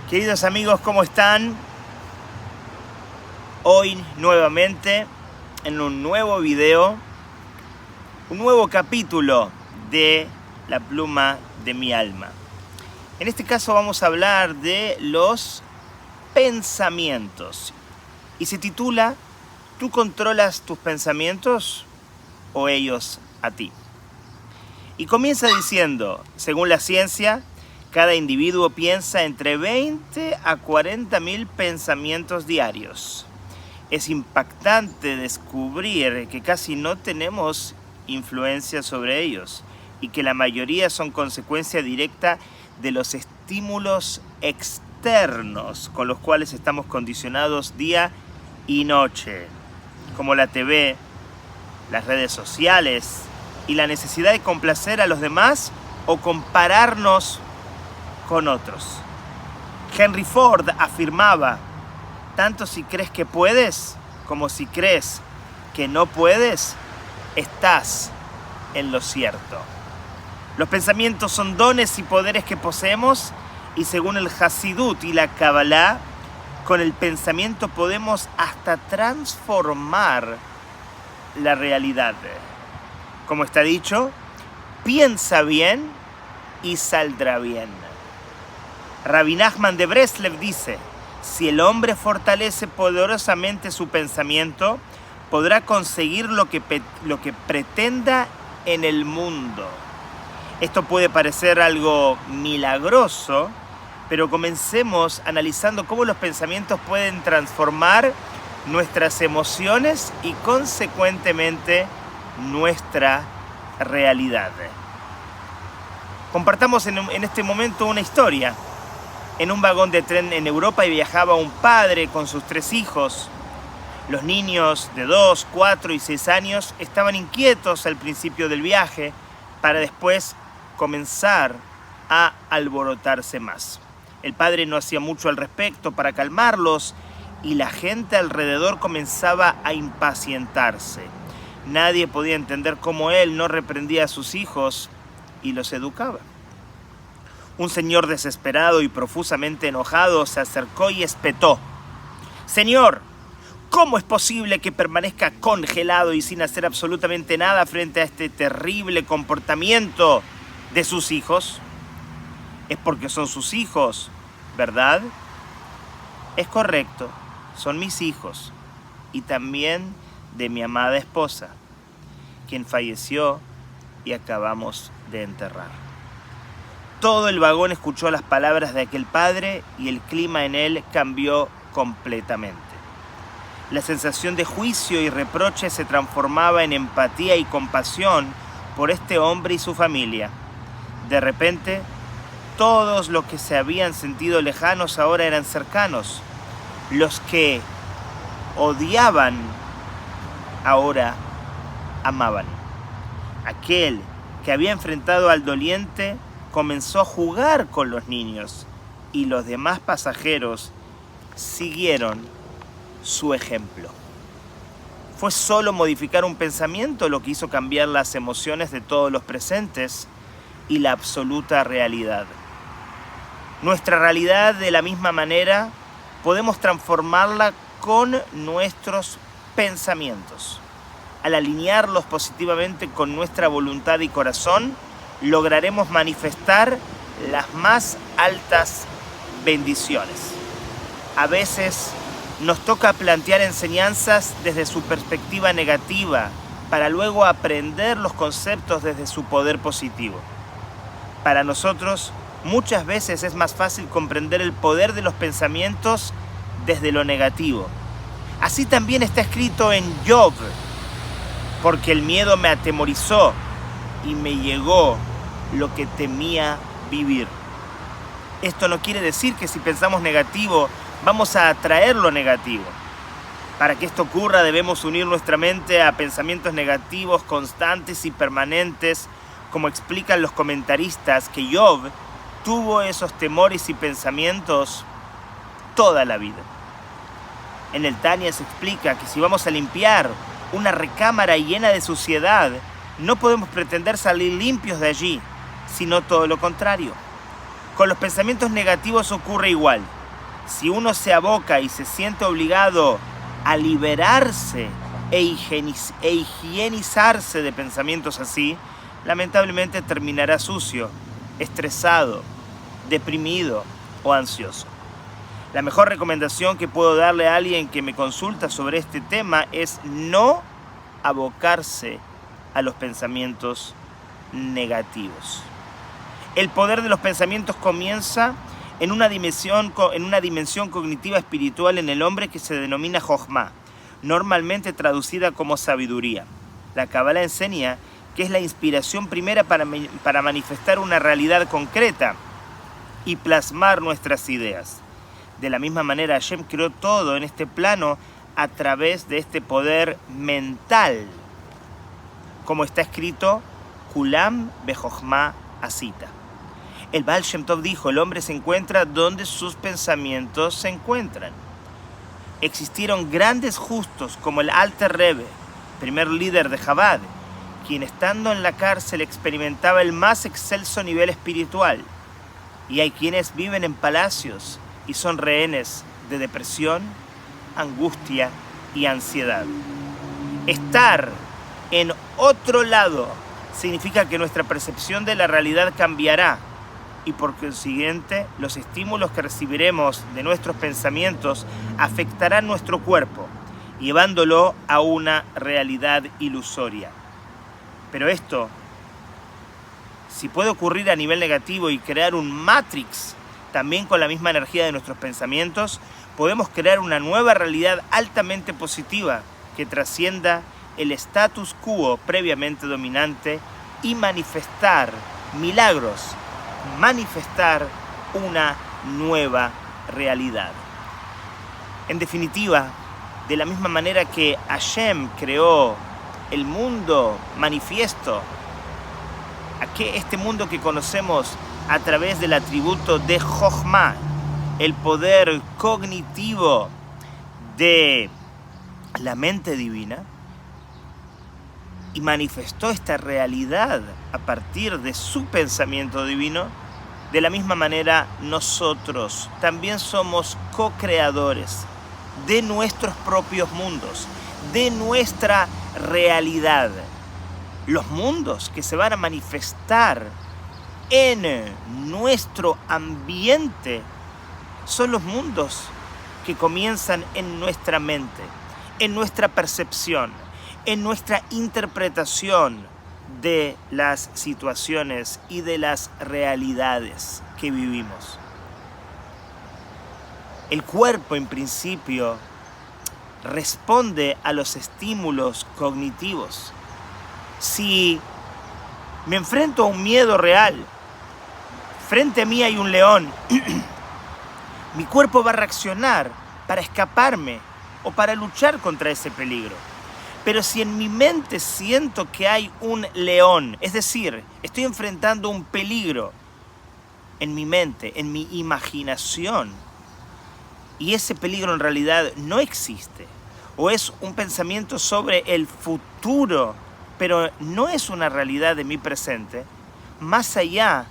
Queridos amigos, ¿cómo están? Hoy nuevamente en un nuevo video, un nuevo capítulo de La pluma de mi alma. En este caso vamos a hablar de los pensamientos y se titula ¿Tú controlas tus pensamientos o ellos a ti? Y comienza diciendo, según la ciencia, cada individuo piensa entre 20 a 40.000 pensamientos diarios. Es impactante descubrir que casi no tenemos influencia sobre ellos y que la mayoría son consecuencia directa de los estímulos externos con los cuales estamos condicionados día y noche, como la TV, las redes sociales y la necesidad de complacer a los demás o compararnos con otros. Henry Ford afirmaba, tanto si crees que puedes como si crees que no puedes, estás en lo cierto. Los pensamientos son dones y poderes que poseemos y según el Hasidut y la Kabbalah, con el pensamiento podemos hasta transformar la realidad. Como está dicho, piensa bien y saldrá bien. Rabbi Nachman de Breslev dice, si el hombre fortalece poderosamente su pensamiento, podrá conseguir lo que pretenda en el mundo. Esto puede parecer algo milagroso, pero comencemos analizando cómo los pensamientos pueden transformar nuestras emociones y consecuentemente nuestra realidad. Compartamos en este momento una historia. En un vagón de tren en Europa viajaba un padre con sus 3 hijos. Los niños de 2, 4 y 6 años estaban inquietos al principio del viaje para después comenzar a alborotarse más. El padre no hacía mucho al respecto para calmarlos y la gente alrededor comenzaba a impacientarse. Nadie podía entender cómo él no reprendía a sus hijos y los educaba. Un señor desesperado y profusamente enojado se acercó y espetó. «Señor, ¿cómo es posible que permanezca congelado y sin hacer absolutamente nada frente a este terrible comportamiento de sus hijos? Es porque son sus hijos, ¿verdad?» «Es correcto, son mis hijos y también de mi amada esposa, quien falleció y acabamos de enterrar». Todo el vagón escuchó las palabras de aquel padre y el clima en él cambió completamente. La sensación de juicio y reproche se transformaba en empatía y compasión por este hombre y su familia. De repente, todos los que se habían sentido lejanos ahora eran cercanos. Los que odiaban ahora amaban. Aquel que había enfrentado al doliente comenzó a jugar con los niños y los demás pasajeros siguieron su ejemplo. Fue solo modificar un pensamiento lo que hizo cambiar las emociones de todos los presentes y la absoluta realidad. Nuestra realidad, de la misma manera, podemos transformarla con nuestros pensamientos. Al alinearlos positivamente con nuestra voluntad y corazón, lograremos manifestar las más altas bendiciones. A veces nos toca plantear enseñanzas desde su perspectiva negativa para luego aprender los conceptos desde su poder positivo. Para nosotros, muchas veces es más fácil comprender el poder de los pensamientos desde lo negativo. Así también está escrito en Job, porque el miedo me atemorizó y me llegó lo que temía vivir. Esto no quiere decir que si pensamos negativo, vamos a atraer lo negativo. Para que esto ocurra, debemos unir nuestra mente a pensamientos negativos constantes y permanentes, como explican los comentaristas que Job tuvo esos temores y pensamientos toda la vida. En el Tania se explica que si vamos a limpiar una recámara llena de suciedad, no podemos pretender salir limpios de allí, sino todo lo contrario. Con los pensamientos negativos ocurre igual. Si uno se aboca y se siente obligado a liberarse e higienizarse de pensamientos así, lamentablemente terminará sucio, estresado, deprimido o ansioso. La mejor recomendación que puedo darle a alguien que me consulta sobre este tema es no abocarse a los pensamientos negativos. El poder de los pensamientos comienza en una dimensión cognitiva espiritual en el hombre que se denomina Jochma, normalmente traducida como sabiduría. La Kabbalah enseña que es la inspiración primera para manifestar una realidad concreta y plasmar nuestras ideas. De la misma manera, Hashem creó todo en este plano a través de este poder mental, como está escrito, Kulam bejochma asita. El Baal Shem Tov dijo, el hombre se encuentra donde sus pensamientos se encuentran. Existieron grandes justos como el Alter Rebbe, primer líder de Chabad, quien estando en la cárcel experimentaba el más excelso nivel espiritual. Y hay quienes viven en palacios y son rehenes de depresión, angustia y ansiedad. Estar en otro lado significa que nuestra percepción de la realidad cambiará y por consiguiente los estímulos que recibiremos de nuestros pensamientos afectarán nuestro cuerpo, llevándolo a una realidad ilusoria. Pero esto, si puede ocurrir a nivel negativo y crear un matrix también con la misma energía de nuestros pensamientos, podemos crear una nueva realidad altamente positiva que trascienda el status quo previamente dominante y manifestar milagros, manifestar una nueva realidad. En definitiva, de la misma manera que Hashem creó el mundo manifiesto, este mundo que conocemos a través del atributo de Jochma, el poder cognitivo de la mente divina, y manifestó esta realidad a partir de su pensamiento divino, de la misma manera nosotros también somos co-creadores de nuestros propios mundos, de nuestra realidad. Los mundos que se van a manifestar en nuestro ambiente son los mundos que comienzan en nuestra mente, en nuestra percepción, en nuestra interpretación de las situaciones y de las realidades que vivimos. El cuerpo, en principio, responde a los estímulos cognitivos. Si me enfrento a un miedo real, frente a mí hay un león, mi cuerpo va a reaccionar para escaparme o para luchar contra ese peligro. Pero si en mi mente siento que hay un león, es decir, estoy enfrentando un peligro en mi mente, en mi imaginación, y ese peligro en realidad no existe, o es un pensamiento sobre el futuro, pero no es una realidad de mi presente, más allá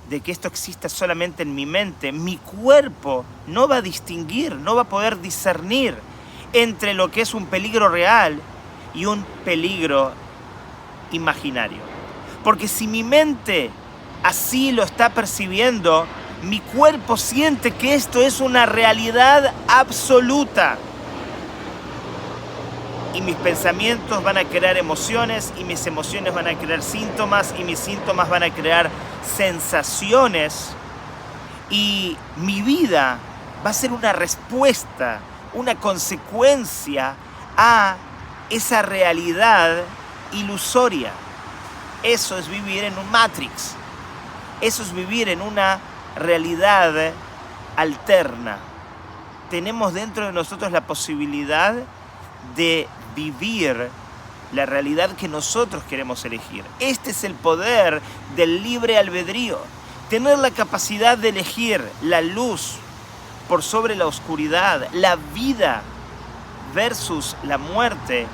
de que esto exista solamente en mi mente, mi cuerpo no va a distinguir, no va a poder discernir entre lo que es un peligro real y un peligro imaginario. Porque si mi mente así lo está percibiendo, mi cuerpo siente que esto es una realidad absoluta. Y mis pensamientos van a crear emociones, y mis emociones van a crear síntomas, y mis síntomas van a crear sensaciones. Y mi vida va a ser una respuesta, una consecuencia a esa realidad ilusoria. Eso es vivir en un matrix. Eso es vivir en una realidad alterna. Tenemos dentro de nosotros la posibilidad de vivir la realidad que nosotros queremos elegir. Este es el poder del libre albedrío. Tener la capacidad de elegir la luz por sobre la oscuridad, la vida versus la muerte,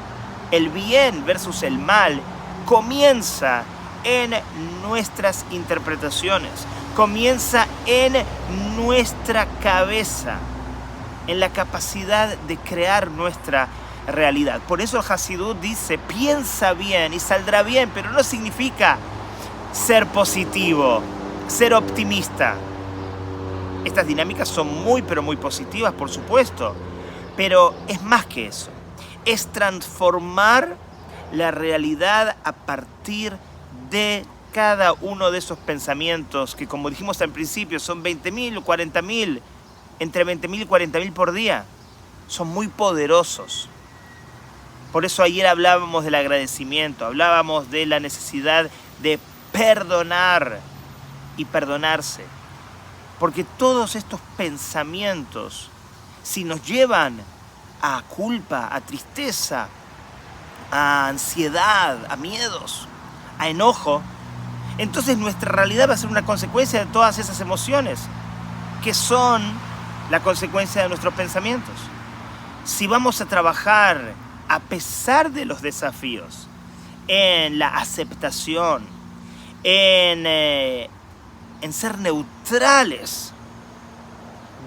el bien versus el mal, comienza en nuestras interpretaciones, comienza en nuestra cabeza. en la capacidad de crear nuestra realidad. Por eso el Hasidut dice, piensa bien y saldrá bien, pero no significa ser positivo, ser optimista. Estas dinámicas son muy, pero muy positivas, por supuesto, pero es más que eso. Es transformar la realidad a partir de cada uno de esos pensamientos que, como dijimos al principio, son 20.000 o 40.000, entre 20.000 y 40.000 por día. Son muy poderosos. Por eso ayer hablábamos del agradecimiento, hablábamos de la necesidad de perdonar y perdonarse. Porque todos estos pensamientos, si nos llevan a culpa, a tristeza, a ansiedad, a miedos, a enojo, entonces nuestra realidad va a ser una consecuencia de todas esas emociones, que son la consecuencia de nuestros pensamientos. Si vamos a trabajar a pesar de los desafíos, en la aceptación, en ser neutrales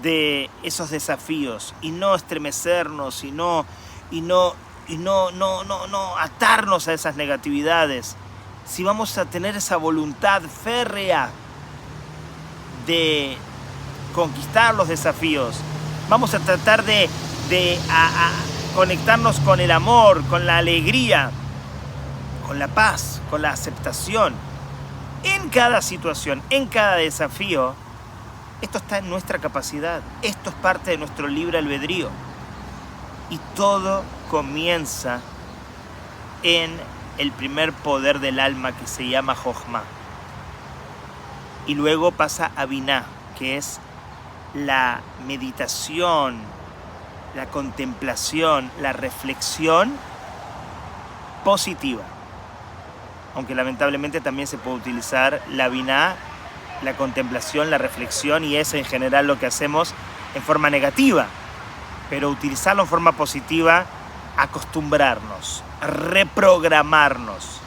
de esos desafíos y no estremecernos y no atarnos a esas negatividades, si vamos a tener esa voluntad férrea de conquistar los desafíos, vamos a tratar de conectarnos con el amor, con la alegría, con la paz, con la aceptación. En cada situación, en cada desafío, esto está en nuestra capacidad. Esto es parte de nuestro libre albedrío. Y todo comienza en el primer poder del alma que se llama Jochma. Y luego pasa a Biná, que es la meditación, la contemplación, la reflexión positiva. Aunque lamentablemente también se puede utilizar la Biná, la contemplación, la reflexión, y es en general lo que hacemos en forma negativa. Pero utilizarlo en forma positiva, acostumbrarnos, reprogramarnos,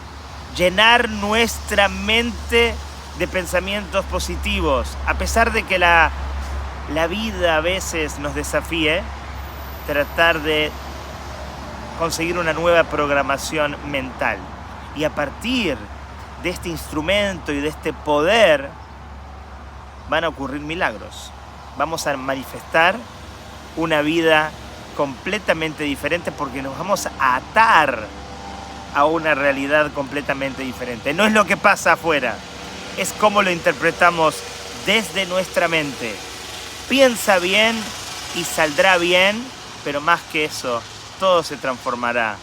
llenar nuestra mente de pensamientos positivos. A pesar de que la vida a veces nos desafíe, tratar de conseguir una nueva programación mental. Y a partir de este instrumento y de este poder van a ocurrir milagros. Vamos a manifestar una vida completamente diferente porque nos vamos a atar a una realidad completamente diferente. No es lo que pasa afuera, es cómo lo interpretamos desde nuestra mente. Piensa bien y saldrá bien, pero más que eso, todo se transformará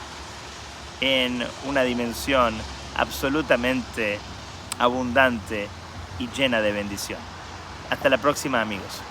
en una dimensión absolutamente abundante y llena de bendición. Hasta la próxima, amigos.